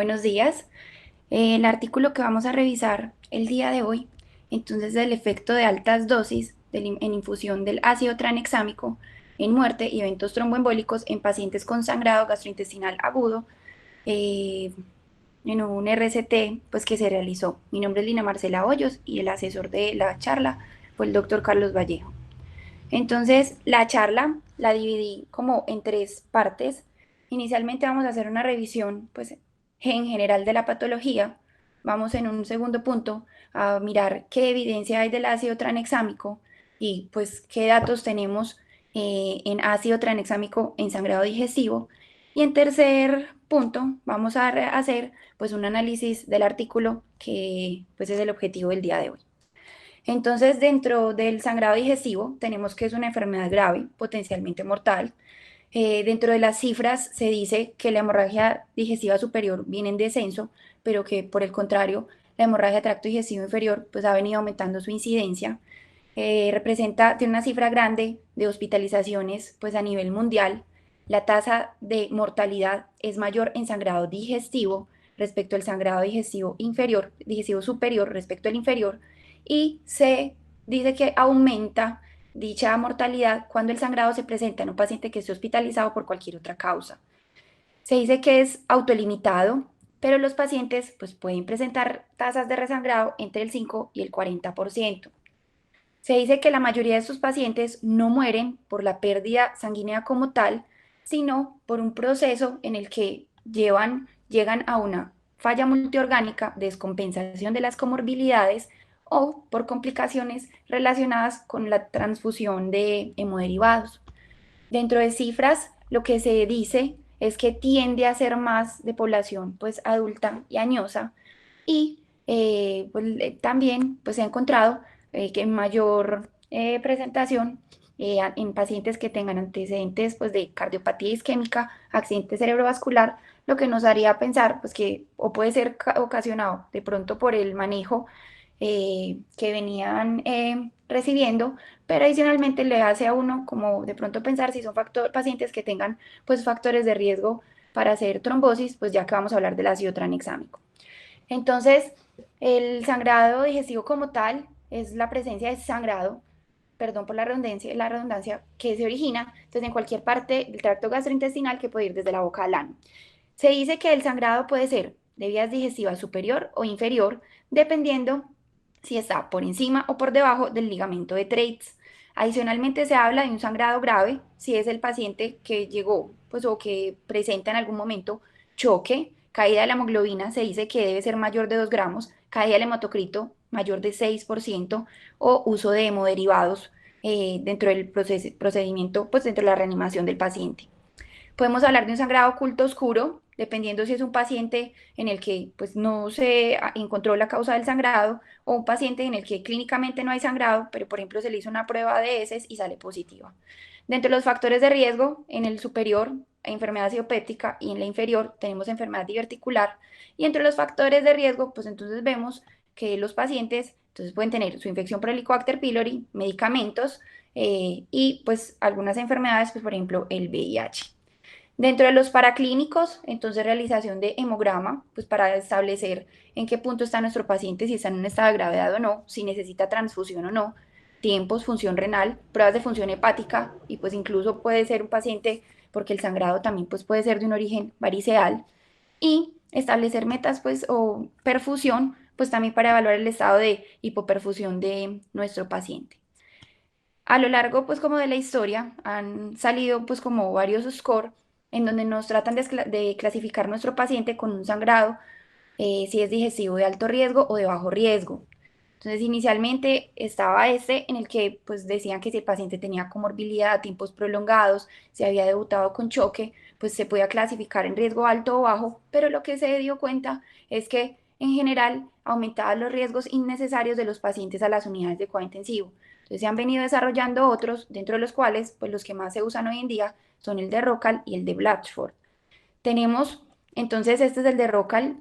Buenos días. El artículo que vamos a revisar el día de hoy, entonces, el efecto de altas dosis en infusión del ácido tranexámico en muerte y eventos tromboembólicos en pacientes con sangrado gastrointestinal agudo, eh, en un RCT pues, que se realizó. Mi nombre es Lina Marcela Hoyos y el asesor de la charla fue el doctor Carlos Vallejo. Entonces, la charla la dividí como en tres partes. Inicialmente vamos a hacer una revisión, pues, en general de la patología. Vamos en un segundo punto a mirar qué evidencia hay del ácido tranexámico y, pues, qué datos tenemos en ácido tranexámico en sangrado digestivo. Y en tercer punto vamos a hacer, pues, un análisis del artículo que, pues, es el objetivo del día de hoy. Entonces, dentro del sangrado digestivo, tenemos que es una enfermedad grave, potencialmente mortal. Dentro de las cifras se dice que la hemorragia digestiva superior viene en descenso, pero que por el contrario, la hemorragia de tracto digestivo inferior pues ha venido aumentando su incidencia. Tiene una cifra grande de hospitalizaciones pues a nivel mundial. La tasa de mortalidad es mayor en sangrado digestivo respecto al sangrado digestivo inferior, digestivo superior respecto al inferior, y se dice que aumenta dicha mortalidad cuando el sangrado se presenta en un paciente que esté hospitalizado por cualquier otra causa. Se dice que es autolimitado, pero los pacientes pues, pueden presentar tasas de resangrado entre el 5 y el 40%. Se dice que la mayoría de estos pacientes no mueren por la pérdida sanguínea como tal, sino por un proceso en el que llegan a una falla multiorgánica, descompensación de las comorbilidades o por complicaciones relacionadas con la transfusión de hemoderivados. Dentro de cifras, lo que se dice es que tiende a ser más de población pues, adulta y añosa, y también pues, se ha encontrado que en mayor presentación en pacientes que tengan antecedentes pues, de cardiopatía isquémica, accidente cerebrovascular, lo que nos haría pensar pues, que o puede ser ocasionado de pronto por el manejo que venían recibiendo, pero adicionalmente le hace a uno como de pronto pensar si son pacientes que tengan pues factores de riesgo para hacer trombosis, pues ya que vamos a hablar del ácido tranexámico. Entonces, el sangrado digestivo como tal es la presencia de sangrado, perdón por la redundancia, que se origina entonces, en cualquier parte del tracto gastrointestinal que puede ir desde la boca al ano. Se dice que el sangrado puede ser de vías digestivas superior o inferior, dependiendo si está por encima o por debajo del ligamento de Treitz. Adicionalmente se habla de un sangrado grave si es el paciente que llegó pues, o que presenta en algún momento choque, caída de la hemoglobina, se dice que debe ser mayor de 2 gramos, caída del hematocrito mayor de 6% o uso de hemoderivados dentro del procedimiento, pues dentro de la reanimación del paciente. Podemos hablar de un sangrado oculto oscuro, dependiendo si es un paciente en el que pues, no se encontró la causa del sangrado o un paciente en el que clínicamente no hay sangrado, pero por ejemplo se le hizo una prueba de heces y sale positiva. Dentro de los factores de riesgo, en el superior, enfermedad idiopática, y en la inferior tenemos enfermedad diverticular. Y entre los factores de riesgo, pues entonces vemos que los pacientes entonces pueden tener su infección por Helicobacter pylori, medicamentos y pues algunas enfermedades, pues por ejemplo el VIH. Dentro de los paraclínicos, entonces realización de hemograma, pues para establecer en qué punto está nuestro paciente, si está en un estado de gravedad o no, si necesita transfusión o no, tiempos, función renal, pruebas de función hepática y pues incluso puede ser un paciente, porque el sangrado también pues puede ser de un origen variceal, y establecer metas pues o perfusión, pues también para evaluar el estado de hipoperfusión de nuestro paciente. A lo largo, pues, como de la historia, han salido, pues, como varios scores en donde nos tratan de clasificar nuestro paciente con un sangrado, si es digestivo de alto riesgo o de bajo riesgo. Entonces, inicialmente estaba este en el que, pues, decían que si el paciente tenía comorbilidad, tiempos prolongados, si había debutado con choque, pues se podía clasificar en riesgo alto o bajo, pero lo que se dio cuenta es que, en general, aumentaba los riesgos innecesarios de los pacientes a las unidades de cuidado intensivo. Entonces se han venido desarrollando otros, dentro de los cuales, pues los que más se usan hoy en día son el de Rocal y el de Blatchford. Tenemos, entonces, este es el de Rocal,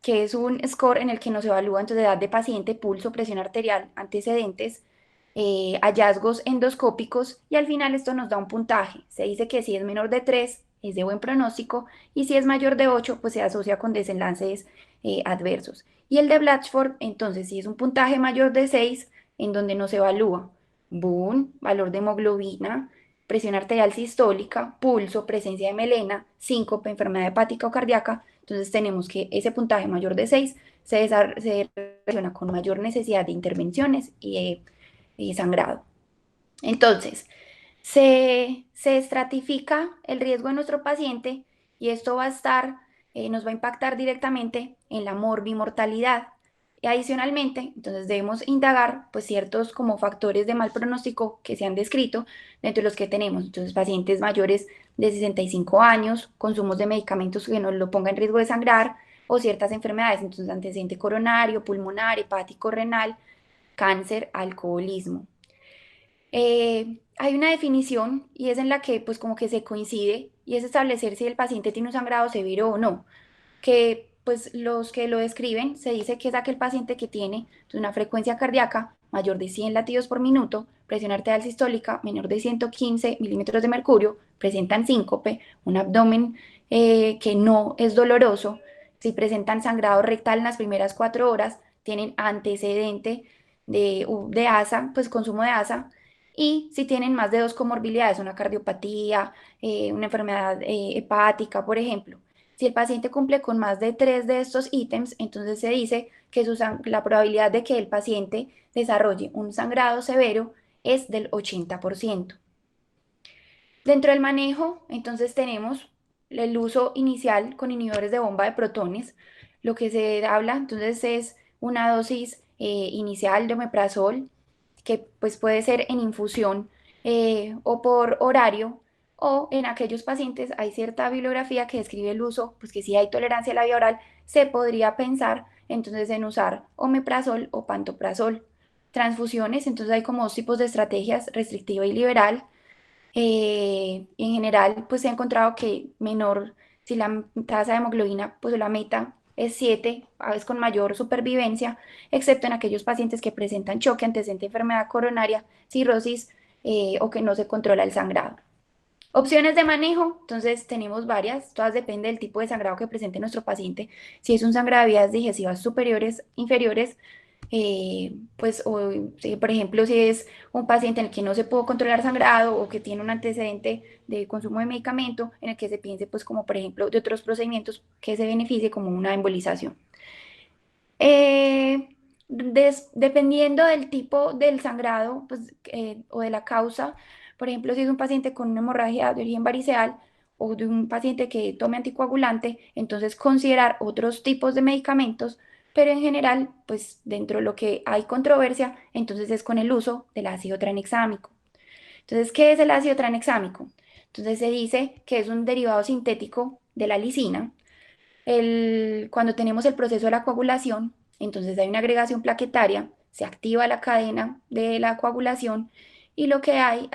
que es un score en el que nos evalúa entonces edad de paciente, pulso, presión arterial, antecedentes, hallazgos endoscópicos, y al final esto nos da un puntaje. Se dice que si es menor de 3 es de buen pronóstico, y si es mayor de 8, pues se asocia con desenlaces adversos. Y el de Blatchford, entonces, si es un puntaje mayor de 6, en donde no se evalúa BUN, valor de hemoglobina, presión arterial sistólica, pulso, presencia de melena, síncope, enfermedad hepática o cardíaca, entonces tenemos que ese puntaje mayor de 6 se relaciona con mayor necesidad de intervenciones y sangrado. Entonces, se estratifica el riesgo de nuestro paciente y esto va a estar, nos va a impactar directamente en la morbimortalidad. Y adicionalmente, entonces debemos indagar pues ciertos como factores de mal pronóstico que se han descrito, dentro de los que tenemos, entonces pacientes mayores de 65 años, consumos de medicamentos que nos lo pongan en riesgo de sangrar o ciertas enfermedades, entonces antecedente coronario, pulmonar, hepático, renal, cáncer, alcoholismo. Hay una definición y es en la que pues como que se coincide y es establecer si el paciente tiene un sangrado severo o no, que pues los que lo describen se dice que es aquel paciente que tiene una frecuencia cardíaca mayor de 100 latidos por minuto, presión arterial sistólica menor de 115 milímetros de mercurio, presentan síncope, un abdomen que no es doloroso, si presentan sangrado rectal en las primeras 4 horas, tienen antecedente de ASA, pues consumo de ASA, y si tienen más de 2 comorbilidades, una cardiopatía, una enfermedad hepática, por ejemplo. Si el paciente cumple con más de 3 de estos ítems, entonces se dice que la probabilidad de que el paciente desarrolle un sangrado severo es del 80%. Dentro del manejo, entonces tenemos el uso inicial con inhibidores de bomba de protones. Lo que se habla entonces es una dosis inicial de omeprazol, que pues puede ser en infusión o por horario, o en aquellos pacientes hay cierta bibliografía que describe el uso, pues que si hay tolerancia a la vía oral, se podría pensar entonces en usar omeprazol o pantoprazol. Transfusiones, entonces hay como dos tipos de estrategias, restrictiva y liberal. En general, pues se ha encontrado que menor, si la tasa de hemoglobina, pues la meta es 7, a veces con mayor supervivencia, excepto en aquellos pacientes que presentan choque, antecedente de enfermedad coronaria, cirrosis o que no se controla el sangrado. Opciones de manejo, entonces tenemos varias, todas depende del tipo de sangrado que presente nuestro paciente. Si es un sangrado de vías digestivas superiores, inferiores, pues, o, si, por ejemplo, si es un paciente en el que no se puede controlar sangrado o que tiene un antecedente de consumo de medicamento, en el que se piense, pues, como por ejemplo, de otros procedimientos que se beneficie como una embolización. Dependiendo del tipo del sangrado pues, o de la causa, por ejemplo, si es un paciente con una hemorragia de origen variceal o de un paciente que tome anticoagulante, entonces considerar otros tipos de medicamentos, pero en general, pues dentro de lo que hay controversia, entonces es con el uso del ácido tranexámico. Entonces, ¿qué es el ácido tranexámico? Entonces se dice que es un derivado sintético de la lisina. Cuando tenemos el proceso de la coagulación, entonces hay una agregación plaquetaria, se activa la cadena de la coagulación y lo que hay,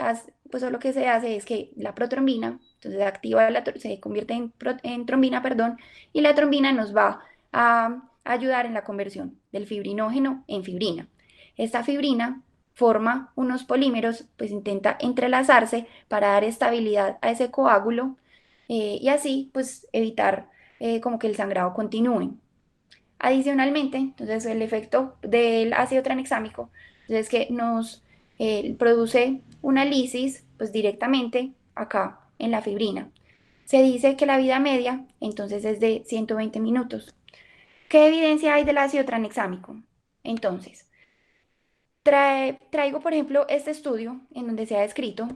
pues lo que se hace es que la protrombina, entonces se convierte en trombina, perdón, y la trombina nos va a ayudar en la conversión del fibrinógeno en fibrina. Esta fibrina forma unos polímeros, pues intenta entrelazarse para dar estabilidad a ese coágulo y así pues evitar como que el sangrado continúe. Adicionalmente, entonces el efecto del ácido tranexámico es que nos produce una lisis pues directamente acá en la fibrina. Se dice que la vida media entonces es de 120 minutos. ¿Qué evidencia hay del ácido tranexámico? Entonces, traigo por ejemplo este estudio en donde se ha descrito,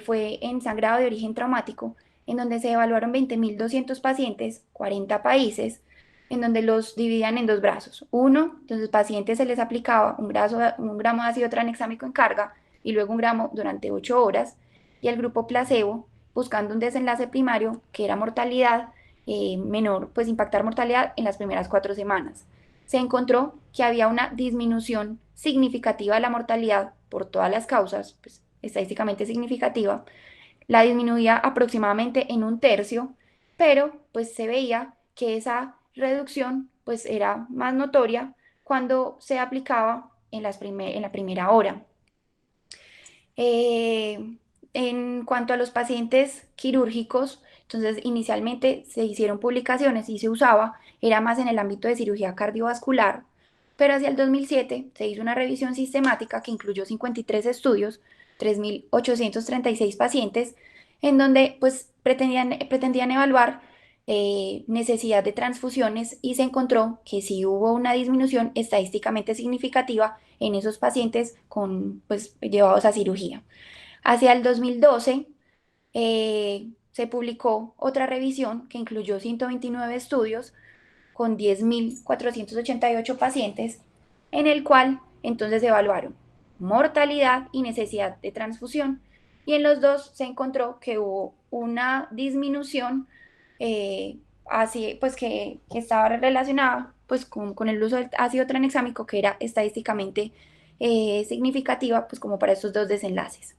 fue en sangrado de origen traumático, en donde se evaluaron 20.200 pacientes, 40 países, en donde los dividían en dos brazos. Uno, entonces pacientes se les aplicaba un gramo de ácido tranexámico en carga y luego un gramo durante 8 horas, y el grupo placebo, buscando un desenlace primario que era mortalidad menor, pues impactar mortalidad en las primeras 4 semanas. Se encontró que había una disminución significativa de la mortalidad por todas las causas, pues, estadísticamente significativa, la disminuía aproximadamente en un tercio, pero pues se veía que esa reducción pues era más notoria cuando se aplicaba en la primera hora. Eh, en cuanto a los pacientes quirúrgicos, Entonces, inicialmente se hicieron publicaciones y se usaba, era más en el ámbito de cirugía cardiovascular, pero hacia el 2007 se hizo una revisión sistemática que incluyó 53 estudios, 3.836 pacientes, en donde pues pretendían evaluar necesidad de transfusiones y se encontró que sí hubo una disminución estadísticamente significativa en esos pacientes con, pues, llevados a cirugía. Hacia el 2012 se publicó otra revisión que incluyó 129 estudios con 10.488 pacientes, en el cual entonces se evaluaron mortalidad y necesidad de transfusión. Y en los dos se encontró que hubo una disminución así, pues que estaba relacionada pues, con el uso del ácido tranexámico, que era estadísticamente significativa pues, como para estos dos desenlaces.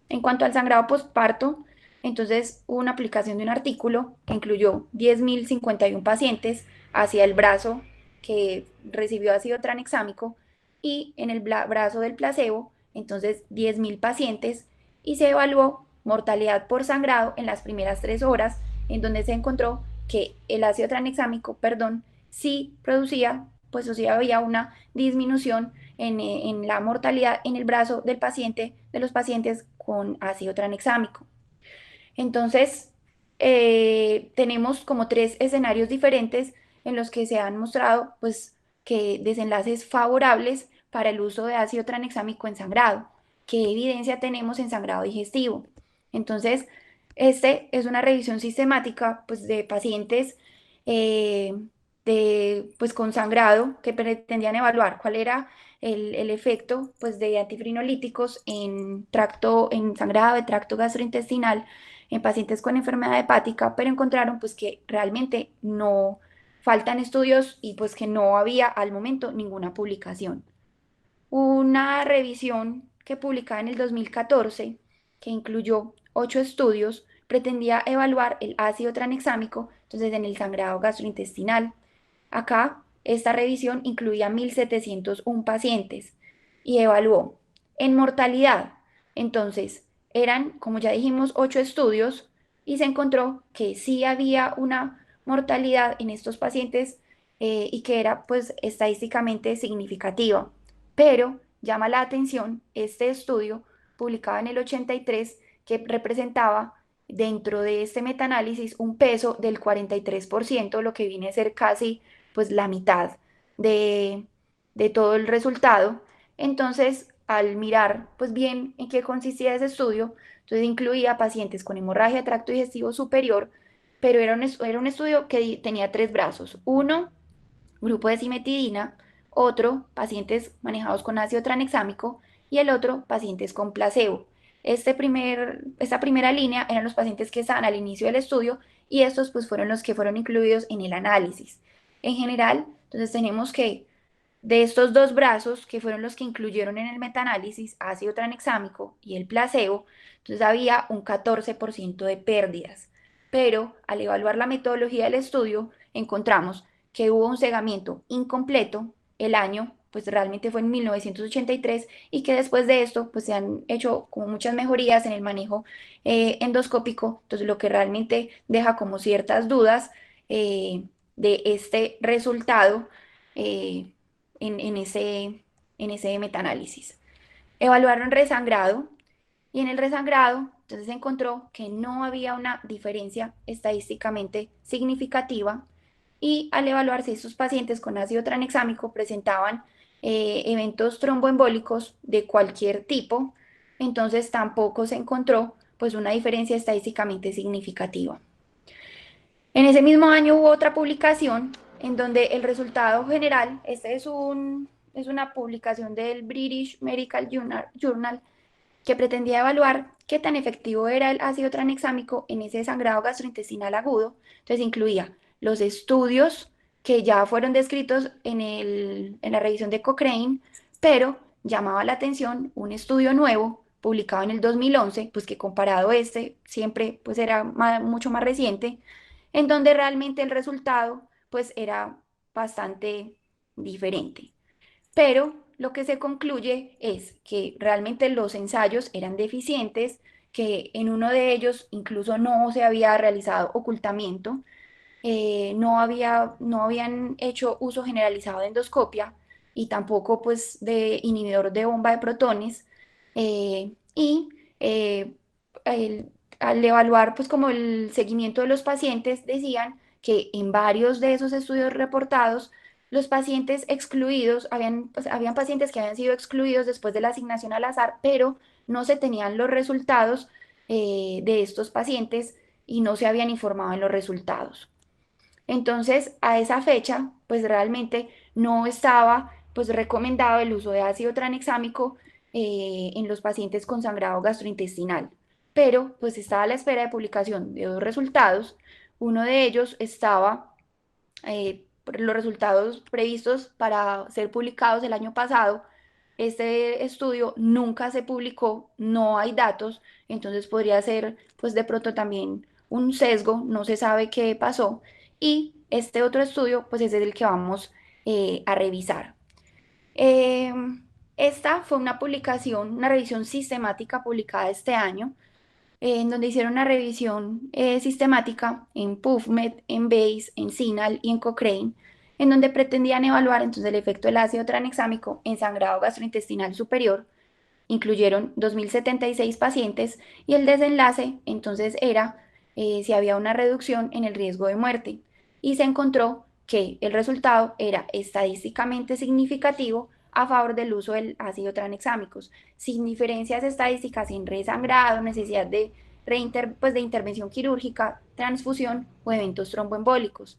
En cuanto al sangrado postparto, entonces hubo una aplicación de un artículo que incluyó 10.051 pacientes hacia el brazo que recibió ácido tranexámico y en el brazo del placebo, entonces 10.000 pacientes y se evaluó mortalidad por sangrado en las primeras 3 horas, en donde se encontró que el ácido tranexámico, perdón, sí producía, pues o sí había una disminución en la mortalidad en el brazo del paciente, de los pacientes con ácido tranexámico. Entonces, tenemos como 3 escenarios diferentes en los que se han mostrado pues, que desenlaces favorables para el uso de ácido tranexámico en sangrado. ¿Qué evidencia tenemos en sangrado digestivo? Entonces, este es una revisión sistemática pues, de pacientes eh, pues, con sangrado que pretendían evaluar cuál era el efecto pues, de antifrinolíticos en sangrado de tracto gastrointestinal en pacientes con enfermedad hepática, pero encontraron pues que realmente no faltan estudios y pues que no había al momento ninguna publicación. Una revisión que publicaba en el 2014, que incluyó 8 estudios, pretendía evaluar el ácido tranexámico, entonces en el sangrado gastrointestinal. Acá, esta revisión incluía 1.701 pacientes y evaluó en mortalidad. Entonces, eran, como ya dijimos, 8 estudios y se encontró que sí había una mortalidad en estos pacientes y que era pues estadísticamente significativa. Pero llama la atención este estudio publicado en el 83 que representaba dentro de este metaanálisis un peso del 43%, lo que viene a ser casi pues la mitad de, de todo el resultado. Entonces, al mirar pues bien en qué consistía ese estudio, entonces incluía pacientes con hemorragia de tracto digestivo superior, pero era un estudio que tenía 3 brazos. Uno, grupo de cimetidina, otro, pacientes manejados con ácido tranexámico y el otro, pacientes con placebo. Esta primera línea eran los pacientes que estaban al inicio del estudio y estos pues fueron los que fueron incluidos en el análisis. En general, entonces tenemos que de estos 2 brazos, que fueron los que incluyeron en el metaanálisis ácido tranexámico y el placebo, entonces había un 14% de pérdidas. Pero al evaluar la metodología del estudio, encontramos que hubo un cegamiento incompleto, el año pues realmente fue en 1983 y que después de esto pues se han hecho como muchas mejorías en el manejo endoscópico, entonces lo que realmente deja como ciertas dudas de este resultado eh, en ese metaanálisis. Evaluaron resangrado y en el resangrado entonces se encontró que no había una diferencia estadísticamente significativa y al evaluarse estos pacientes con ácido tranexámico presentaban eventos tromboembólicos de cualquier tipo, entonces tampoco se encontró pues una diferencia estadísticamente significativa. En ese mismo año hubo otra publicación en donde el resultado general, es una publicación del British Medical Journal que pretendía evaluar qué tan efectivo era el ácido tranexámico en ese sangrado gastrointestinal agudo. Entonces incluía los estudios que ya fueron descritos en la revisión de Cochrane, pero llamaba la atención un estudio nuevo publicado en el 2011, pues que comparado a este siempre pues era mucho más reciente, en donde realmente el resultado pues era bastante diferente. Pero lo que se concluye es que realmente los ensayos eran deficientes, que en uno de ellos incluso no se había realizado ocultamiento, no habían hecho uso generalizado de endoscopia y tampoco pues de inhibidor de bomba de protones. Y el- al evaluar pues como el seguimiento de los pacientes decían que en varios de esos estudios reportados los pacientes excluidos, habían pacientes que habían sido excluidos después de la asignación al azar, pero no se tenían los resultados de estos pacientes y no se habían informado en los resultados. Entonces, a esa fecha, pues realmente no estaba pues recomendado el uso de ácido tranexámico en los pacientes con sangrado gastrointestinal, pero pues estaba a la espera de publicación de dos resultados. Uno de ellos estaba los resultados previstos para ser publicados el año pasado. Este estudio nunca se publicó, no hay datos, entonces podría ser pues de pronto también un sesgo, no se sabe qué pasó. Y este otro estudio pues es el que vamos a revisar. Eh, Esta fue una publicación, una revisión sistemática publicada este año en donde hicieron una revisión sistemática en PubMed, en Bayes, en CINAHL y en Cochrane, en donde pretendían evaluar entonces el efecto del ácido tranexámico en sangrado gastrointestinal superior. Incluyeron 2.076 pacientes y el desenlace entonces era si había una reducción en el riesgo de muerte. Y se encontró que el resultado era estadísticamente significativo a favor del uso del ácido tranexámicos, sin diferencias estadísticas en resangrado, necesidad pues de intervención quirúrgica, transfusión o eventos tromboembólicos.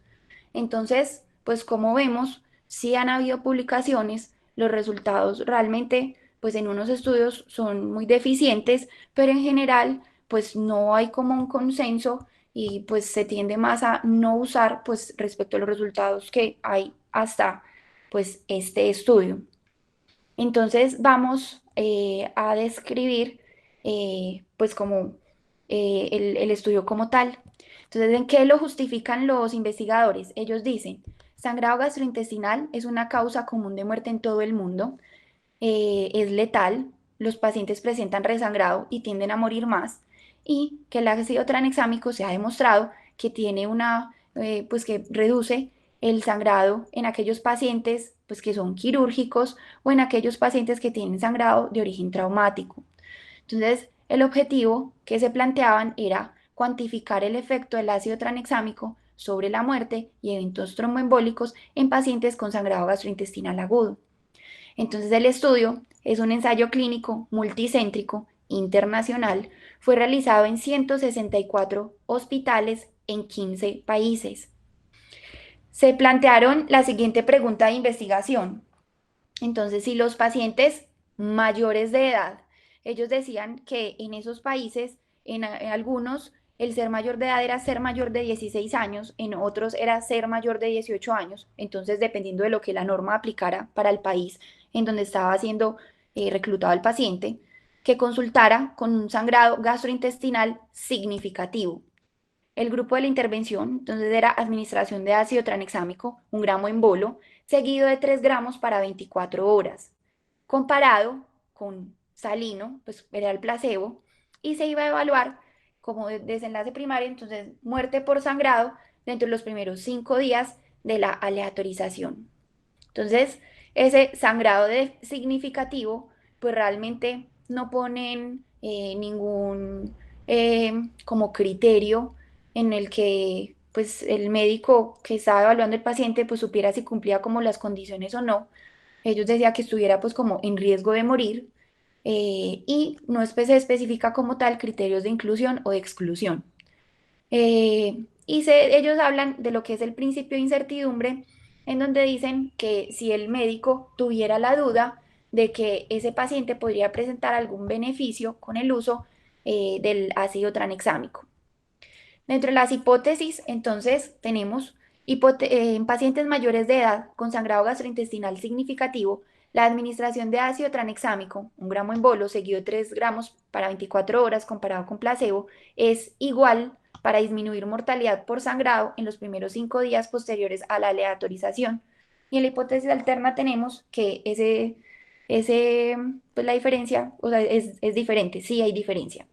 Entonces, pues como vemos, sí han habido publicaciones, los resultados realmente, pues en unos estudios son muy deficientes, pero en general, pues no hay como un consenso y pues se tiende más a no usar, pues respecto a los resultados que hay hasta, pues este estudio. Entonces vamos a describir pues como el estudio como tal. Entonces, ¿en qué lo justifican los investigadores? Ellos dicen, sangrado gastrointestinal es una causa común de muerte en todo el mundo, es letal, los pacientes presentan resangrado y tienden a morir más, y que el ácido tranexámico se ha demostrado que tiene pues que reduce el sangrado en aquellos pacientes pues que son quirúrgicos o en aquellos pacientes que tienen sangrado de origen traumático. Entonces, el objetivo que se planteaban era cuantificar el efecto del ácido tranexámico sobre la muerte y eventos tromboembólicos en pacientes con sangrado gastrointestinal agudo. Entonces el estudio es un ensayo clínico multicéntrico internacional, fue realizado en 164 hospitales en 15 países. Se plantearon la siguiente pregunta de investigación. Entonces, si los pacientes mayores de edad, ellos decían que en esos países, en algunos, el ser mayor de edad era ser mayor de 16 años, en otros era ser mayor de 18 años, entonces dependiendo de lo que la norma aplicara para el país en donde estaba siendo reclutado el paciente, que consultara con un sangrado gastrointestinal significativo. El grupo de la intervención, entonces, era administración de ácido tranexámico, 1 gramo en bolo, seguido de 3 gramos para 24 horas, comparado con salino, pues era el placebo, y se iba a evaluar como desenlace primario, entonces, muerte por sangrado dentro de los primeros 5 días de la aleatorización. Entonces, ese sangrado significativo, pues realmente no ponen ningún como criterio en el que pues el médico que estaba evaluando el paciente pues supiera si cumplía como las condiciones o no. Ellos decían que estuviera pues como en riesgo de morir y no se especifica como tal criterios de inclusión o de exclusión. Ellos hablan de lo que es el principio de incertidumbre, en donde dicen que si el médico tuviera la duda de que ese paciente podría presentar algún beneficio con el uso del ácido tranexámico. Dentro de las hipótesis, entonces, tenemos en pacientes mayores de edad con sangrado gastrointestinal significativo, la administración de ácido tranexámico, 1 gramo en bolo, seguido de 3 gramos para 24 horas comparado con placebo, es igual para disminuir mortalidad por sangrado en los primeros 5 días posteriores a la aleatorización. Y en la hipótesis alterna tenemos que pues la diferencia, o sea, es diferente, sí hay diferencia.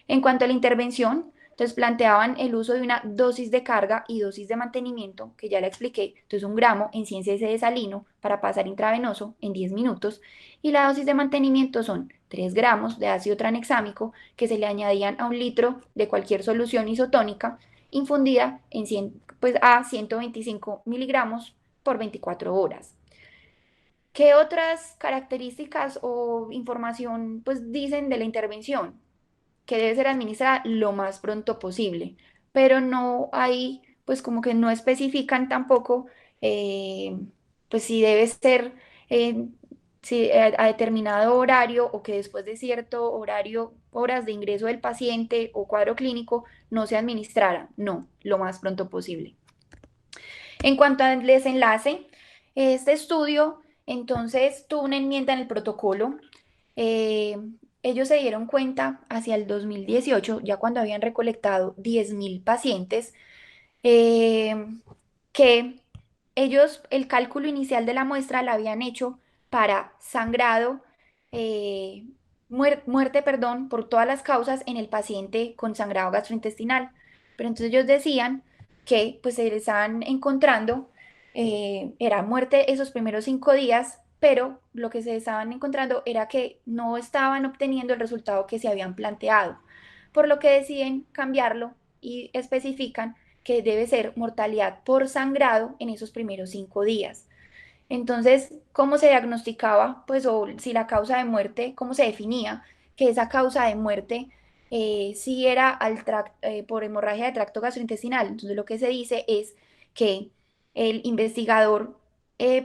En cuanto a la intervención, entonces planteaban el uso de una dosis de carga y dosis de mantenimiento, que ya la expliqué, entonces 1 gramo en 100 cc de salino para pasar intravenoso en 10 minutos, y la dosis de mantenimiento son 3 gramos de ácido tranexámico que se le añadían a 1 litro de cualquier solución isotónica infundida en 100, pues, a 125 miligramos por 24 horas. ¿Qué otras características o información pues dicen de la intervención? Que debe ser administrada lo más pronto posible, pero no hay, pues como que no especifican tampoco, eh, pues si debe ser eh, si a determinado horario o que después de cierto horario, horas de ingreso del paciente o cuadro clínico, no se administrara, no, lo más pronto posible. En cuanto al desenlace, este estudio entonces tuvo una enmienda en el protocolo. Eh, Ellos se dieron cuenta hacia el 2018, ya cuando habían recolectado 10.000 pacientes, eh, que ellos el cálculo inicial de la muestra la habían hecho para sangrado, eh, muerte, perdón, por todas las causas en el paciente con sangrado gastrointestinal. Pero entonces ellos decían que pues se les estaban encontrando, era muerte esos primeros 5 días, pero lo que se estaban encontrando era que no estaban obteniendo el resultado que se habían planteado, por lo que deciden cambiarlo y especifican que debe ser mortalidad por sangrado en esos primeros 5 días. Entonces, ¿cómo se diagnosticaba? Pues, o si la causa de muerte, ¿cómo se definía que esa causa de muerte si era por hemorragia de tracto gastrointestinal? Entonces, lo que se dice es que el investigador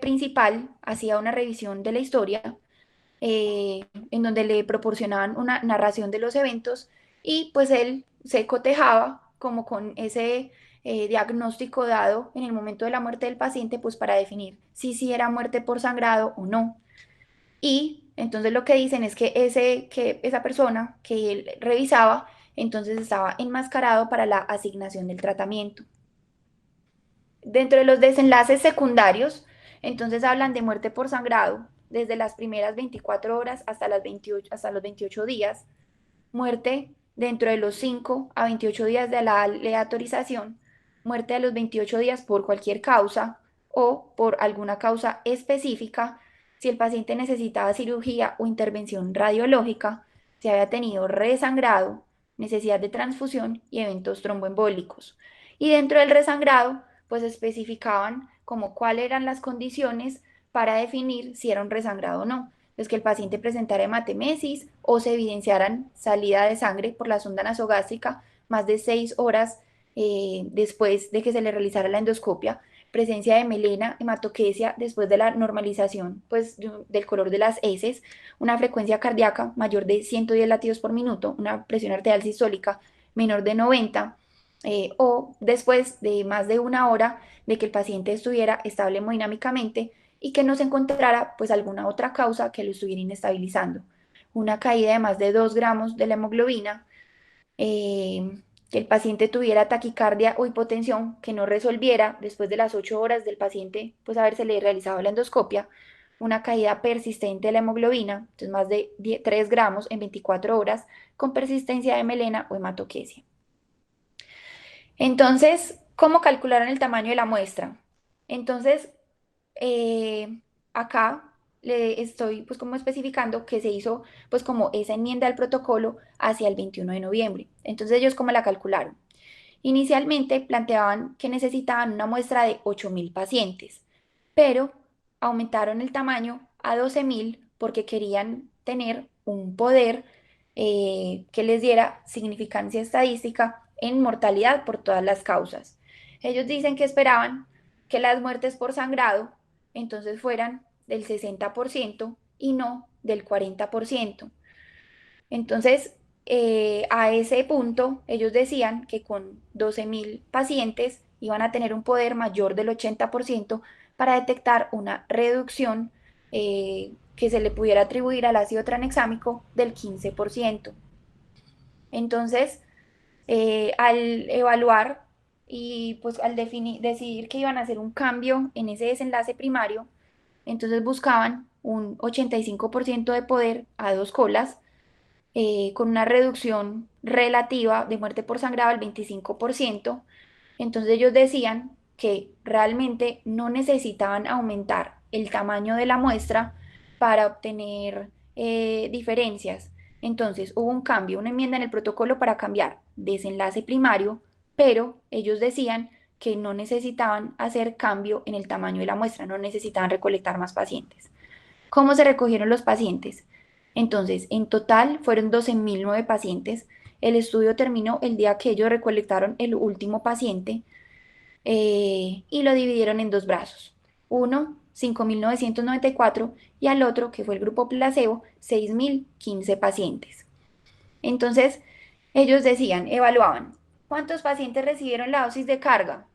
principal hacía una revisión de la historia en donde le proporcionaban una narración de los eventos y pues él se cotejaba como con ese diagnóstico dado en el momento de la muerte del paciente, pues para definir si sí era muerte por sangrado o no. Y entonces lo que dicen es que, esa persona que él revisaba, entonces estaba enmascarado para la asignación del tratamiento. Dentro de los desenlaces secundarios, entonces hablan de muerte por sangrado desde las primeras 24 horas hasta, hasta los 28 días, muerte dentro de los 5 a 28 días de la aleatorización, muerte a los 28 días por cualquier causa o por alguna causa específica, si el paciente necesitaba cirugía o intervención radiológica, si había tenido resangrado, necesidad de transfusión y eventos tromboembólicos. Y dentro del resangrado, pues especificaban como cuáles eran las condiciones para definir si era un resangrado o no. Es que el paciente presentara hematemesis o se evidenciaran salida de sangre por la sonda nasogástrica más de 6 horas después de que se le realizara la endoscopia, presencia de melena, hematoquesia después de la normalización pues, del color de las heces, una frecuencia cardíaca mayor de 110 latidos por minuto, una presión arterial sistólica menor de 90, o después de más de 1 hora de que el paciente estuviera estable hemodinámicamente y que no se encontrara pues alguna otra causa que lo estuviera inestabilizando. Una caída de más de 2 gramos de la hemoglobina, que el paciente tuviera taquicardia o hipotensión que no resolviera después de las 8 horas del paciente pues habérsele realizado la endoscopia, una caída persistente de la hemoglobina, entonces más de 3 gramos en 24 horas con persistencia de melena o hematoquesia. Entonces, ¿cómo calcularon el tamaño de la muestra? Entonces, acá le estoy pues como especificando que se hizo pues como esa enmienda al protocolo hacia el 21 de noviembre. Entonces, ¿ellos cómo la calcularon? Inicialmente planteaban que necesitaban una muestra de 8.000 pacientes, pero aumentaron el tamaño a 12.000 porque querían tener un poder que les diera significancia estadística en mortalidad por todas las causas. Ellos dicen que esperaban que las muertes por sangrado entonces fueran del 60% y no del 40%. Entonces, a ese punto, ellos decían que con 12.000 pacientes iban a tener un poder mayor del 80% para detectar una reducción que se le pudiera atribuir al ácido tranexámico del 15%. Entonces, al evaluar y pues al decidir que iban a hacer un cambio en ese desenlace primario, entonces buscaban un 85% de poder a 2 colas, con una reducción relativa de muerte por sangrado del 25%. Entonces ellos decían que realmente no necesitaban aumentar el tamaño de la muestra para obtener diferencias. Entonces hubo un cambio, una enmienda en el protocolo para cambiar desenlace primario, pero ellos decían que no necesitaban hacer cambio en el tamaño de la muestra, no necesitaban recolectar más pacientes. ¿Cómo se recogieron los pacientes? Entonces, en total fueron 12.009 pacientes. El estudio terminó el día que ellos recolectaron el último paciente y lo dividieron en dos brazos. Uno, 5.994 y al otro, que fue el grupo placebo, 6.015 pacientes. Entonces, ellos decían, evaluaban, ¿cuántos pacientes recibieron la dosis de carga?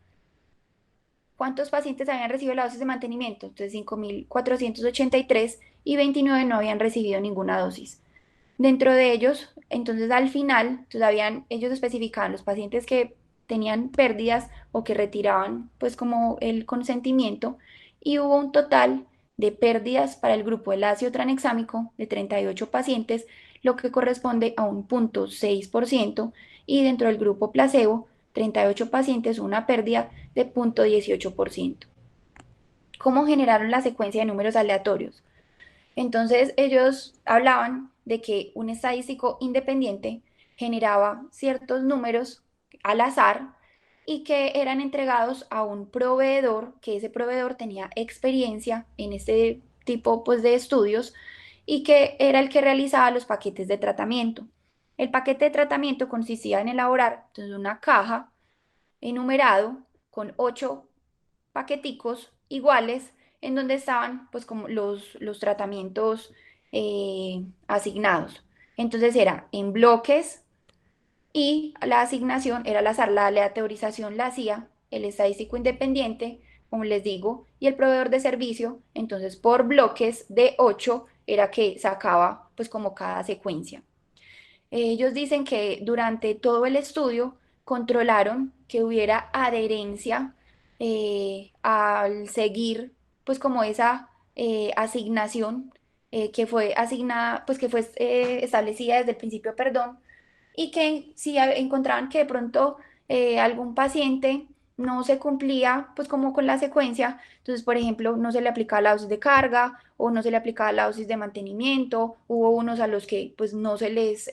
¿Cuántos pacientes habían recibido la dosis de mantenimiento? Entonces, 5.483 y 29 no habían recibido ninguna dosis. Dentro de ellos, entonces al final, todavía ellos especificaban los pacientes que tenían pérdidas o que retiraban pues como el consentimiento y hubo un total de pérdidas para el grupo del ácido tranexámico de 38 pacientes, lo que corresponde a un 0.6% y dentro del grupo placebo, 38 pacientes, una pérdida de 0.18%. ¿Cómo generaron la secuencia de números aleatorios? Entonces ellos hablaban de que un estadístico independiente generaba ciertos números al azar y que eran entregados a un proveedor, que ese proveedor tenía experiencia en este tipo pues, de estudios y que era el que realizaba los paquetes de tratamiento. El paquete de tratamiento consistía en elaborar entonces, una caja enumerado con 8 paqueticos iguales en donde estaban pues como los tratamientos asignados. Entonces era en bloques y la asignación era al azar, la aleatorización la hacía el estadístico independiente, como les digo, y el proveedor de servicio. Entonces por bloques de 8 era que sacaba pues como cada secuencia. Ellos dicen que durante todo el estudio controlaron que hubiera adherencia al seguir, pues como esa asignación que fue asignada, pues que fue establecida desde el principio, perdón, y que si encontraban que de pronto algún paciente no se cumplía pues como con la secuencia, entonces por ejemplo no se le aplicaba la dosis de carga o no se le aplicaba la dosis de mantenimiento, hubo unos a los que pues no se les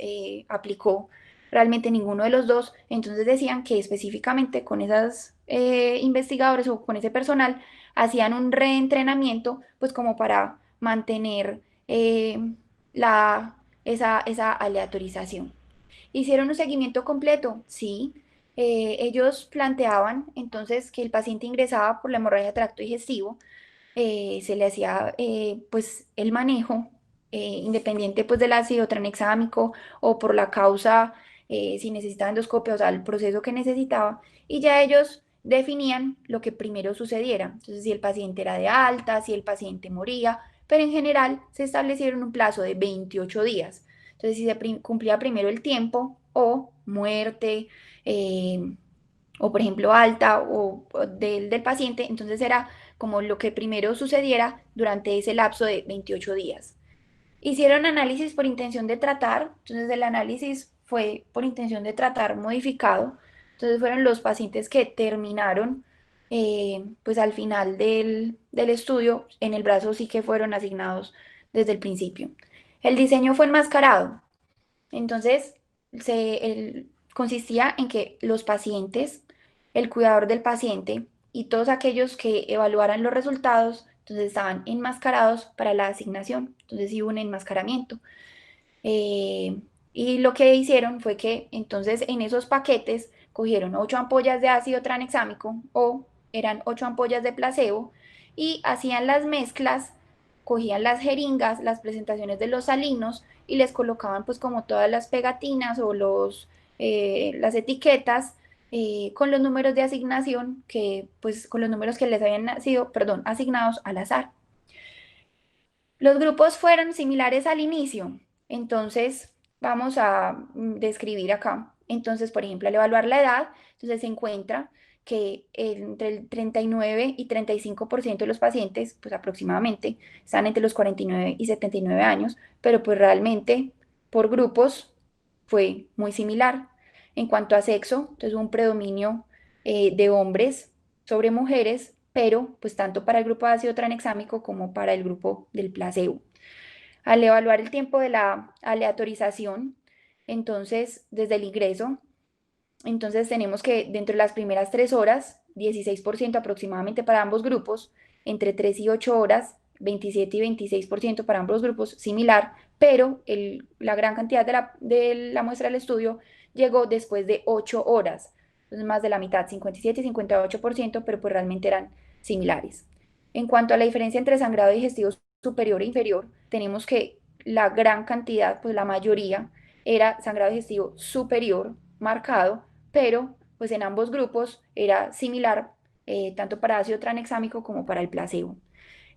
aplicó realmente ninguno de los dos, entonces decían que específicamente con esas investigadores o con ese personal hacían un reentrenamiento pues como para mantener la, esa aleatorización. ¿Hicieron un seguimiento completo? Sí. Ellos planteaban entonces que el paciente ingresaba por la hemorragia de tracto digestivo, se le hacía pues el manejo independiente pues del ácido tranexámico o por la causa si necesitaba endoscopia, o sea, el proceso que necesitaba y ya ellos definían lo que primero sucediera. Entonces, si el paciente era de alta, si el paciente moría, pero en general se establecieron un plazo de 28 días. Entonces, si se cumplía primero el tiempo o muerte, eh, o por ejemplo alta o del paciente, entonces era como lo que primero sucediera durante ese lapso de 28 días. Hicieron análisis por intención de tratar, entonces el análisis fue por intención de tratar modificado, entonces fueron los pacientes que terminaron pues al final del estudio, en el brazo sí que fueron asignados desde el principio. El diseño fue enmascarado, entonces consistía en que los pacientes, el cuidador del paciente y todos aquellos que evaluaran los resultados, entonces estaban enmascarados para la asignación. Entonces sí hubo un enmascaramiento. Eh, y lo que hicieron fue que entonces en esos paquetes cogieron 8 ampollas de ácido tranexámico o eran 8 ampollas de placebo y hacían las mezclas, cogían las jeringas, las presentaciones de los salinos y les colocaban pues como todas las pegatinas o las etiquetas con los números de asignación que pues con los números que les habían sido, perdón, asignados al azar. Los grupos fueron similares al inicio, entonces vamos a describir acá. Entonces, por ejemplo, al evaluar la edad, entonces se encuentra que entre el 39 y 35% de los pacientes, pues aproximadamente, están entre los 49 y 79 años, pero pues realmente por grupos fue muy similar. En cuanto a sexo, entonces hubo un predominio de hombres sobre mujeres, pero pues tanto para el grupo de ácido tranexámico como para el grupo del placebo. Al evaluar el tiempo de la aleatorización, entonces desde el ingreso, entonces tenemos que dentro de las primeras 3 horas, 16% aproximadamente para ambos grupos, entre 3 y 8 horas, 27 y 26% para ambos grupos, similar, pero la gran cantidad de la muestra del estudio llegó después de 8 horas, entonces más de la mitad, 57 y 58%, pero pues realmente eran similares. En cuanto a la diferencia entre sangrado digestivo superior e inferior, tenemos que la gran cantidad, pues la mayoría, era sangrado digestivo superior marcado, pero pues en ambos grupos era similar, tanto para ácido tranexámico como para el placebo.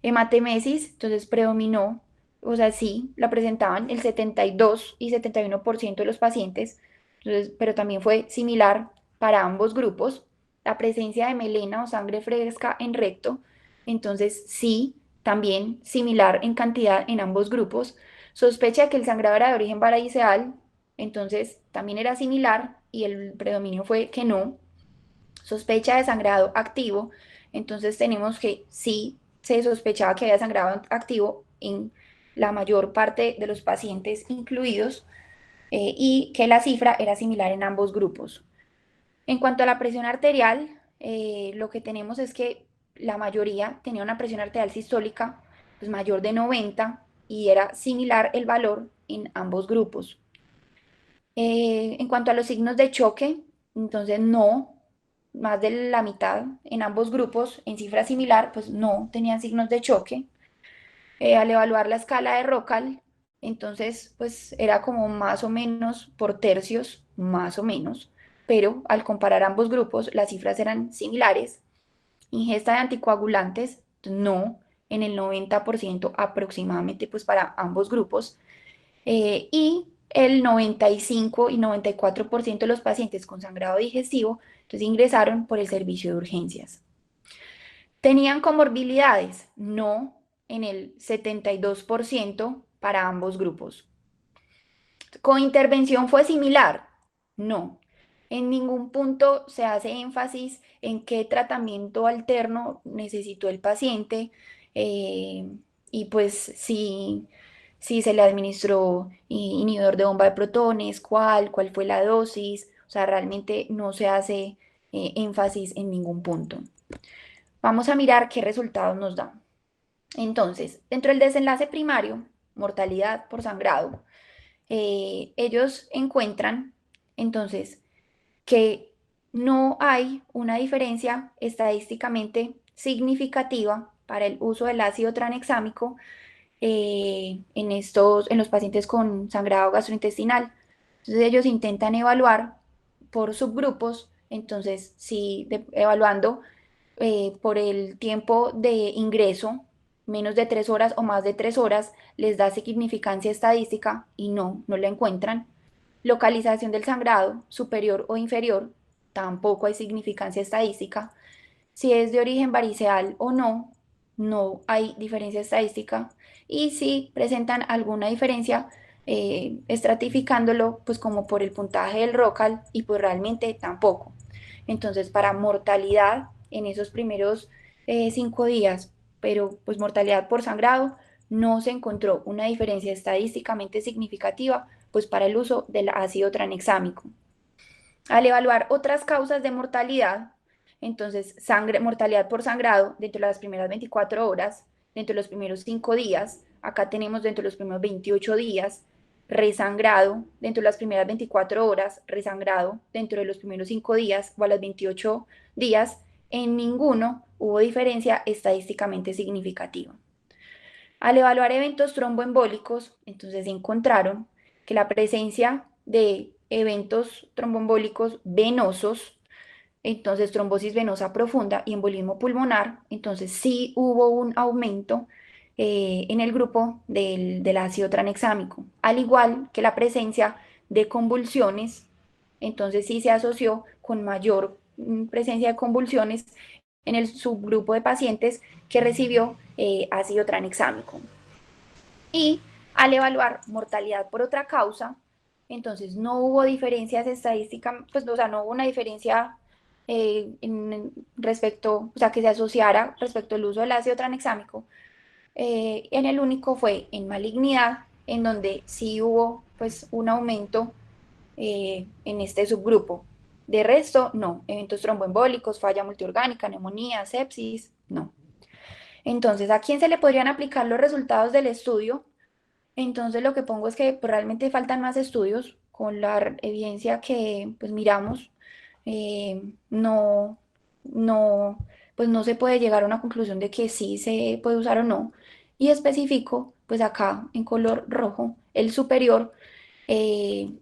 Hematemesis, entonces predominó, o sea, sí, la presentaban el 72 y 71% de los pacientes, entonces, pero también fue similar para ambos grupos. La presencia de melena o sangre fresca en recto, entonces sí, también similar en cantidad en ambos grupos. Sospecha que el sangrado era de origen variceal, entonces también era similar y el predominio fue que no. Sospecha de sangrado activo, entonces tenemos que sí se sospechaba que había sangrado activo en la mayor parte de los pacientes incluidos, y que la cifra era similar en ambos grupos. En cuanto a la presión arterial, lo que tenemos es que la mayoría tenía una presión arterial sistólica pues, mayor de 90 y era similar el valor en ambos grupos. En cuanto a los signos de choque, entonces no, más de la mitad en ambos grupos, en cifra similar, pues no tenían signos de choque. Al evaluar la escala de Rocal, entonces pues era como más o menos por tercios, más o menos, pero al comparar ambos grupos, las cifras eran similares. Ingesta de anticoagulantes, no, en el 90% aproximadamente, pues para ambos grupos. Y el 95 y 94% de los pacientes con sangrado digestivo, entonces ingresaron por el servicio de urgencias. ¿Tenían comorbilidades? No, en el 72% para ambos grupos. ¿Con intervención fue similar? No. En ningún punto se hace énfasis en qué tratamiento alterno necesitó el paciente, eh, y pues si se le administró inhibidor de bomba de protones, cuál fue la dosis, o sea, realmente no se hace énfasis en ningún punto. Vamos a mirar qué resultados nos dan. Entonces, dentro del desenlace primario, mortalidad por sangrado, ellos encuentran entonces que no hay una diferencia estadísticamente significativa para el uso del ácido tranexámico en los pacientes con sangrado gastrointestinal. Entonces ellos intentan evaluar por subgrupos, entonces si evaluando por el tiempo de ingreso, menos de 3 horas o más de 3 horas, les da significancia estadística y no la encuentran. Localización del sangrado, superior o inferior, tampoco hay significancia estadística. Si es de origen variceal o no hay diferencia estadística. Y si presentan alguna diferencia, estratificándolo, pues como por el puntaje del ROCAL, y pues realmente tampoco. Entonces, para mortalidad en esos primeros 5 días, pero pues mortalidad por sangrado, no se encontró una diferencia estadísticamente significativa, pues para el uso del ácido tranexámico. Al evaluar otras causas de mortalidad, entonces mortalidad por sangrado dentro de las primeras 24 horas, dentro de los primeros 5 días, acá tenemos dentro de los primeros 28 días, resangrado dentro de las primeras 24 horas, resangrado dentro de los primeros 5 días o a los 28 días, en ninguno hubo diferencia estadísticamente significativa. Al evaluar eventos tromboembólicos, entonces encontraron que la presencia de eventos tromboembólicos venosos, entonces trombosis venosa profunda y embolismo pulmonar, entonces sí hubo un aumento en el grupo del ácido tranexámico, al igual que la presencia de convulsiones, entonces sí se asoció con mayor presencia de convulsiones en el subgrupo de pacientes que recibió ácido tranexámico. Y Al evaluar mortalidad por otra causa, entonces no hubo diferencias estadísticas, pues, o sea, no hubo una diferencia respecto, o sea, que se asociara respecto al uso del ácido tranexámico. En el único fue en malignidad, en donde sí hubo pues un aumento en este subgrupo. De resto, no. Eventos tromboembólicos, falla multiorgánica, neumonía, sepsis, no. Entonces, ¿a quién se le podrían aplicar los resultados del estudio? Entonces, lo que pongo es que pues, realmente faltan más estudios con la evidencia que pues miramos. No, no, pues no se puede llegar a una conclusión de que sí se puede usar o no. Y especifico, pues acá en color rojo, el superior,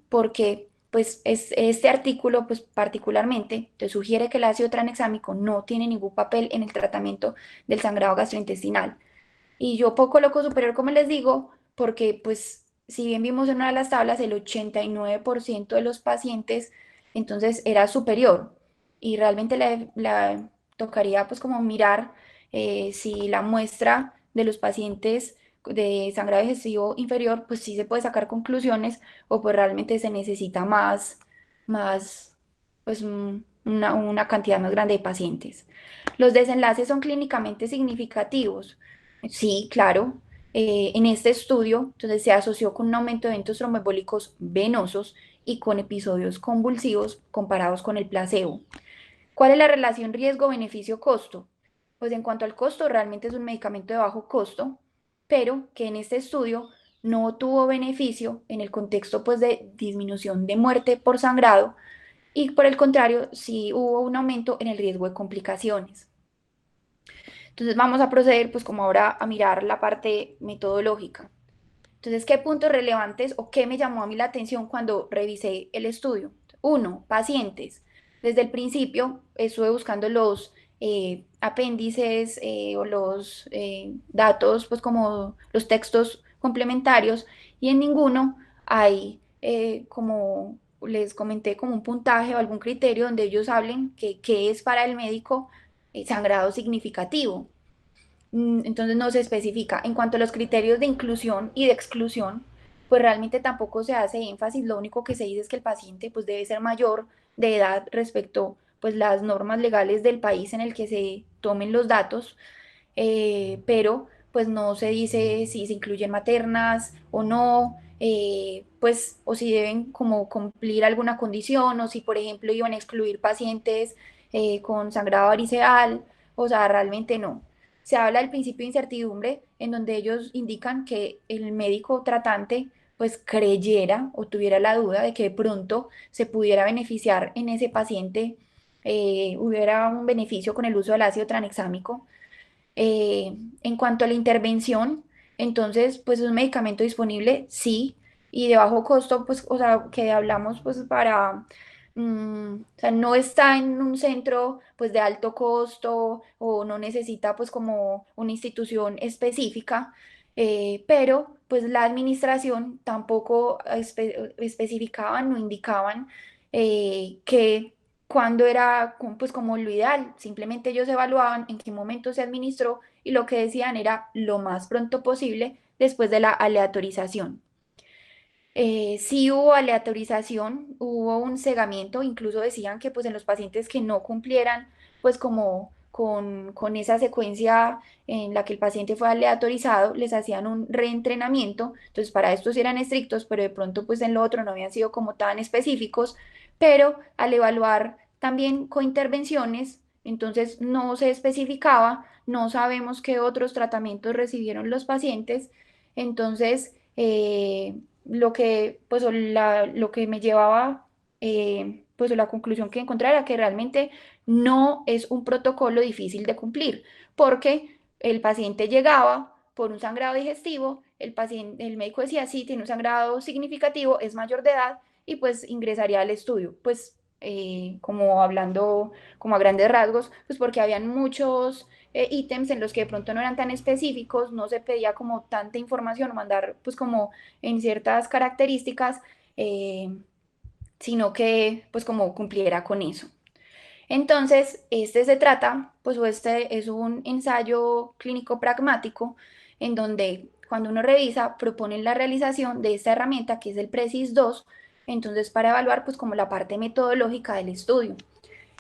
porque pues este artículo pues particularmente te sugiere que el ácido tranexámico no tiene ningún papel en el tratamiento del sangrado gastrointestinal. Y yo poco loco superior, como les digo, porque pues si bien vimos en una de las tablas, el 89% de los pacientes entonces era superior y realmente le tocaría pues como mirar si la muestra de los pacientes de sangrado digestivo inferior pues sí se puede sacar conclusiones o pues realmente se necesita más pues una cantidad más grande de pacientes. Los desenlaces son clínicamente significativos. Sí, claro. En este estudio, entonces se asoció con un aumento de eventos tromboembólicos venosos y con episodios convulsivos comparados con el placebo. ¿Cuál es la relación riesgo-beneficio-costo? Pues en cuanto al costo, realmente es un medicamento de bajo costo, pero que en este estudio no tuvo beneficio en el contexto pues de disminución de muerte por sangrado y por el contrario, sí hubo un aumento en el riesgo de complicaciones. Entonces vamos a proceder pues como ahora a mirar la parte metodológica. Entonces, ¿qué puntos relevantes o qué me llamó a mí la atención cuando revisé el estudio? Uno, pacientes. Desde el principio estuve buscando los apéndices o los datos, pues como los textos complementarios y en ninguno hay como les comenté como un puntaje o algún criterio donde ellos hablen que es para el médico sangrado significativo. Entonces no se especifica. En cuanto a los criterios de inclusión y de exclusión, pues realmente tampoco se hace énfasis. Lo único que se dice es que el paciente pues debe ser mayor de edad respecto pues las normas legales del país en el que se tomen los datos, pero pues no se dice si se incluyen maternas o no, pues o si deben como cumplir alguna condición o si por ejemplo iban a excluir pacientes con sangrado variceal, o sea, realmente no. Se habla del principio de incertidumbre, en donde ellos indican que el médico tratante pues creyera o tuviera la duda de que de pronto se pudiera beneficiar en ese paciente, hubiera un beneficio con el uso del ácido tranexámico. En cuanto a la intervención, entonces, pues es un medicamento disponible, sí, y de bajo costo, pues, o sea, que hablamos, pues, para, o sea, no está en un centro, pues, de alto costo o no necesita, pues, como una institución específica, pero, pues, la administración tampoco especificaban, no indicaban que cuándo era pues como lo ideal, simplemente ellos evaluaban en qué momento se administró y lo que decían era lo más pronto posible después de la aleatorización. Sí hubo aleatorización, hubo un cegamiento, incluso decían que pues en los pacientes que no cumplieran pues como con esa secuencia en la que el paciente fue aleatorizado, les hacían un reentrenamiento, entonces para estos eran estrictos, pero de pronto pues en lo otro no habían sido como tan específicos, pero al evaluar también cointervenciones, entonces no se especificaba, no sabemos qué otros tratamientos recibieron los pacientes, entonces lo que, pues, lo que me llevaba, pues, la conclusión que encontré era que realmente no es un protocolo difícil de cumplir, porque el paciente llegaba por un sangrado digestivo, el médico decía, sí, tiene un sangrado significativo, es mayor de edad y pues ingresaría al estudio, pues como hablando como a grandes rasgos, pues porque habían muchos ítems en los que de pronto no eran tan específicos, no se pedía como tanta información o mandar pues como en ciertas características, eh, sino que pues como cumpliera con eso. Entonces, este se trata, pues o este es un ensayo clínico pragmático en donde cuando uno revisa, proponen la realización de esta herramienta que es el PRECIS 2, entonces para evaluar pues como la parte metodológica del estudio.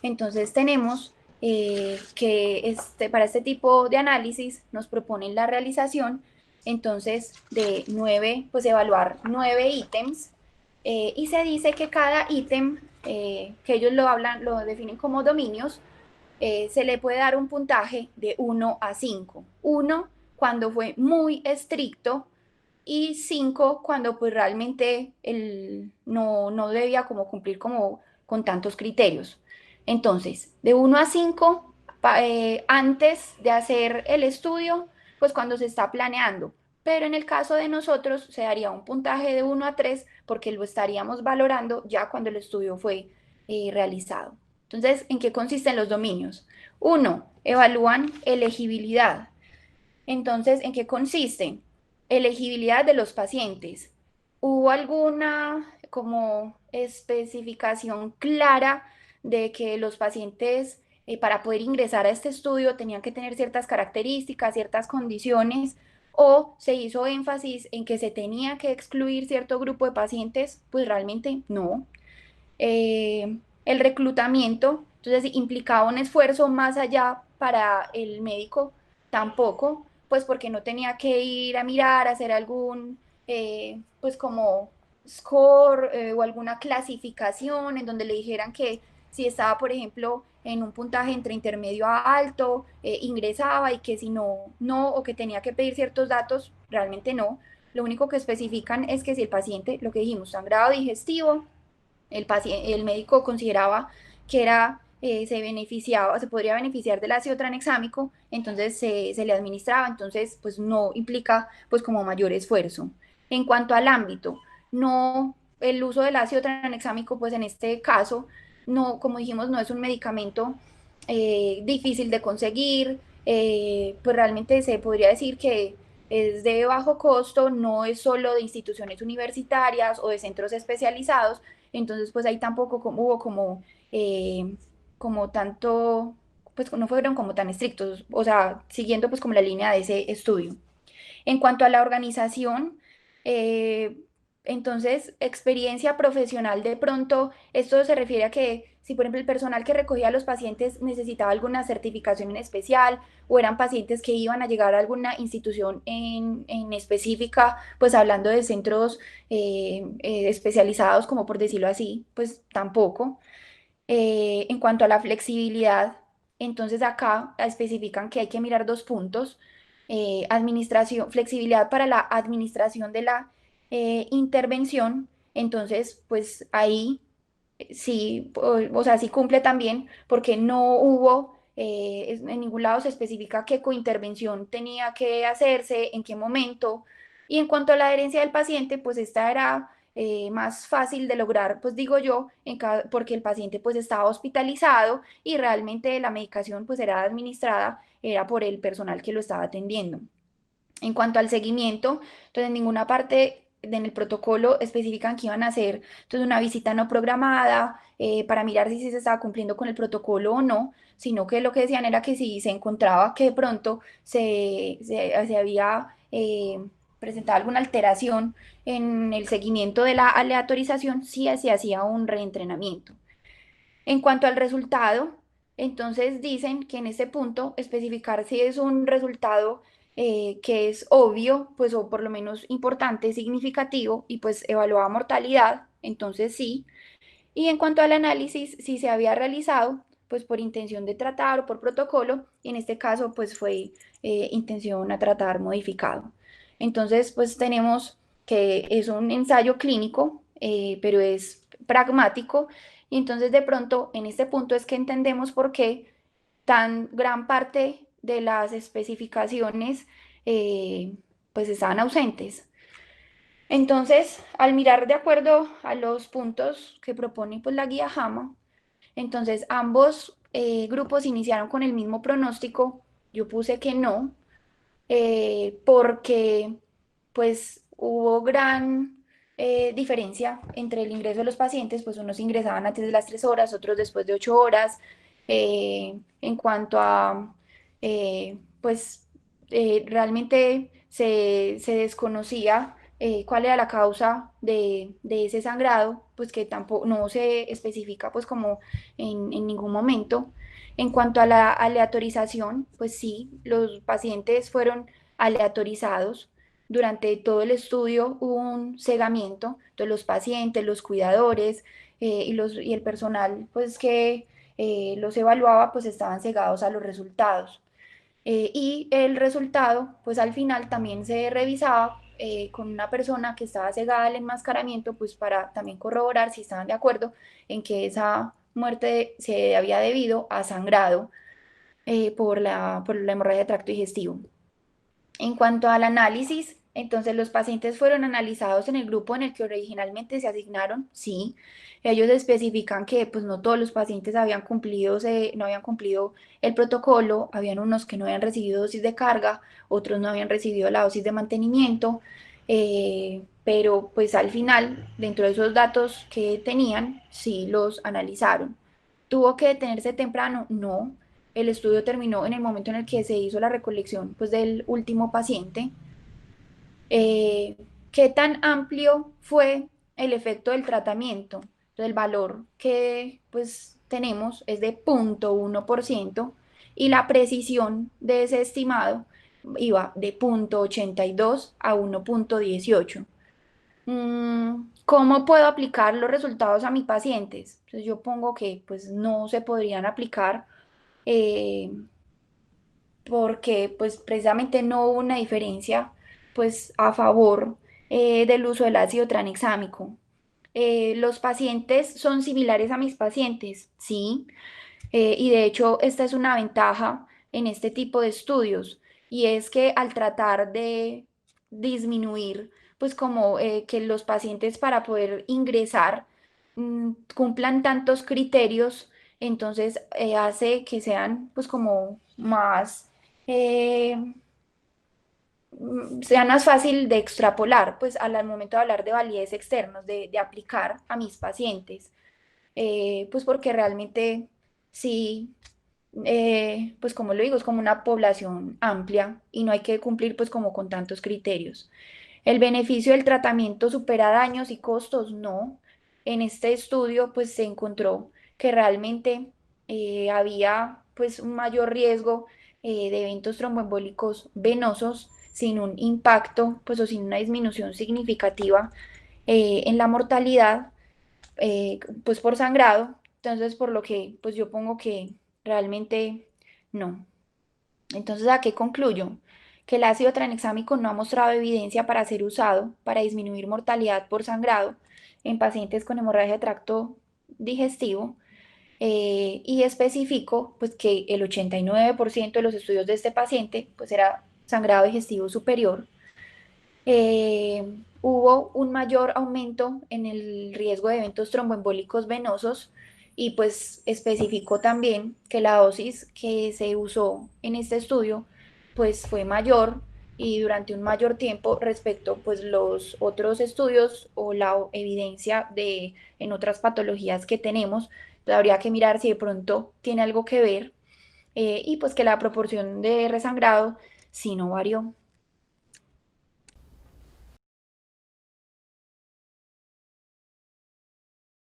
Entonces tenemos que para este tipo de análisis nos proponen la realización entonces de 9, pues evaluar 9 ítems y se dice que cada ítem, que ellos lo definen como dominios, se le puede dar un puntaje de 1 a 5. 1 cuando fue muy estricto y 5 cuando pues realmente no debía como cumplir como con tantos criterios. Entonces, de 1 a 5, antes de hacer el estudio, pues cuando se está planeando. Pero en el caso de nosotros se daría un puntaje de 1 a 3 porque lo estaríamos valorando ya cuando el estudio fue realizado. Entonces, ¿en qué consisten los dominios? Uno, evalúan elegibilidad. Entonces, ¿en qué consiste? Elegibilidad de los pacientes. ¿Hubo alguna como especificación clara de que los pacientes para poder ingresar a este estudio tenían que tener ciertas características, ciertas condiciones? ¿O se hizo énfasis en que se tenía que excluir cierto grupo de pacientes? Pues realmente no. El reclutamiento, entonces implicaba un esfuerzo más allá para el médico, tampoco, pues porque no tenía que ir a mirar, a hacer algún, pues como score o alguna clasificación en donde le dijeran que si estaba, por ejemplo, en un puntaje entre intermedio a alto, ingresaba y que si no, no, o que tenía que pedir ciertos datos, realmente no. Lo único que especifican es que si el paciente, lo que dijimos, sangrado digestivo, el médico consideraba que se podría beneficiar del ácido tranexámico, entonces se le administraba, entonces pues no implica pues como mayor esfuerzo. En cuanto al ámbito, no, el uso del ácido tranexámico pues en este caso, no, como dijimos, no es un medicamento difícil de conseguir, pues realmente se podría decir que es de bajo costo, no es solo de instituciones universitarias o de centros especializados, entonces pues ahí tampoco hubo como tanto, pues no fueron como tan estrictos, o sea, siguiendo pues como la línea de ese estudio. En cuanto a la organización, eh, entonces, experiencia profesional de pronto, esto se refiere a que si por ejemplo el personal que recogía a los pacientes necesitaba alguna certificación en especial o eran pacientes que iban a llegar a alguna institución en específica, pues hablando de centros especializados, como por decirlo así, pues tampoco. En cuanto a la flexibilidad, entonces acá especifican que hay que mirar dos puntos. Administración, flexibilidad para la administración de la intervención. Entonces, pues ahí sí, o sea, sí cumple también porque no hubo, en ningún lado se especifica qué cointervención tenía que hacerse, en qué momento. Y en cuanto a la adherencia del paciente, pues esta era más fácil de lograr, pues digo yo, porque el paciente pues estaba hospitalizado y realmente la medicación pues era administrada, era por el personal que lo estaba atendiendo. En cuanto al seguimiento, entonces en ninguna parte en el protocolo especifican que iban a hacer entonces una visita no programada para mirar si se estaba cumpliendo con el protocolo o no, sino que lo que decían era que si se encontraba que de pronto se había presentado alguna alteración en el seguimiento de la aleatorización, sí se hacía un reentrenamiento. En cuanto al resultado, entonces dicen que en este punto especificar si es un resultado que es obvio, pues o por lo menos importante, significativo, y pues evaluaba mortalidad, entonces sí. Y en cuanto al análisis, si se había realizado, pues por intención de tratar o por protocolo, y en este caso pues fue intención a tratar modificado. Entonces pues tenemos que es un ensayo clínico, pero es pragmático, y entonces de pronto en este punto es que entendemos por qué tan gran parte de las especificaciones pues estaban ausentes. Entonces, al mirar de acuerdo a los puntos que propone pues, la guía JAMA, entonces ambos grupos iniciaron con el mismo pronóstico. Yo puse que no, porque pues hubo gran diferencia entre el ingreso de los pacientes, pues unos ingresaban antes de las 3 horas, otros después de 8 horas. En cuanto a, pues realmente se desconocía cuál era la causa de ese sangrado, pues que tampoco no se especifica pues como en ningún momento. En cuanto a la aleatorización, pues sí, los pacientes fueron aleatorizados. Durante todo el estudio hubo un cegamiento, entonces los pacientes, los cuidadores y el personal pues que los evaluaba pues estaban cegados a los resultados. Y el resultado, pues al final también se revisaba con una persona que estaba cegada al enmascaramiento, pues para también corroborar si estaban de acuerdo en que esa muerte se había debido a sangrado por la hemorragia de tracto digestivo. En cuanto al análisis, entonces los pacientes fueron analizados en el grupo en el que originalmente se asignaron, sí. Ellos especifican que pues no todos los pacientes no habían cumplido el protocolo, habían unos que no habían recibido dosis de carga, otros no habían recibido la dosis de mantenimiento, pero pues al final, dentro de esos datos que tenían, sí los analizaron. ¿Tuvo que detenerse temprano? No. El estudio terminó en el momento en el que se hizo la recolección pues, del último paciente. Eh, ¿Qué tan amplio fue el efecto del tratamiento? Entonces, el valor que pues, tenemos es de 0,1% y la precisión de ese estimado iba de 0,82 a 1,18. ¿Cómo puedo aplicar los resultados a mis pacientes? Entonces yo pongo que pues no se podrían aplicar eh, porque pues precisamente no hubo una diferencia pues a favor del uso del ácido tranexámico. ¿Los pacientes son similares a mis pacientes? Sí, y de hecho esta es una ventaja en este tipo de estudios y es que al tratar de disminuir pues como que los pacientes para poder ingresar cumplan tantos criterios, entonces hace que sean pues como más eh, sea más fácil de extrapolar, pues al momento de hablar de validez externos, de aplicar a mis pacientes, pues porque realmente sí, pues como lo digo, es como una población amplia y no hay que cumplir pues como con tantos criterios. ¿El beneficio del tratamiento supera daños y costos? No. En este estudio pues se encontró que realmente había pues un mayor riesgo de eventos tromboembólicos venosos sin un impacto pues o sin una disminución significativa en la mortalidad pues por sangrado. Entonces por lo que pues yo pongo que realmente no. Entonces, ¿a qué concluyo? Que el ácido tranexámico no ha mostrado evidencia para ser usado para disminuir mortalidad por sangrado en pacientes con hemorragia de tracto digestivo y especificó pues, que el 89% de los estudios de este paciente pues, era sangrado digestivo superior. Hubo un mayor aumento en el riesgo de eventos tromboembólicos venosos y pues especificó también que la dosis que se usó en este estudio pues fue mayor y durante un mayor tiempo respecto pues los otros estudios o la evidencia de en otras patologías que tenemos. Entonces, habría que mirar si de pronto tiene algo que ver y pues que la proporción de resangrado sí no varió.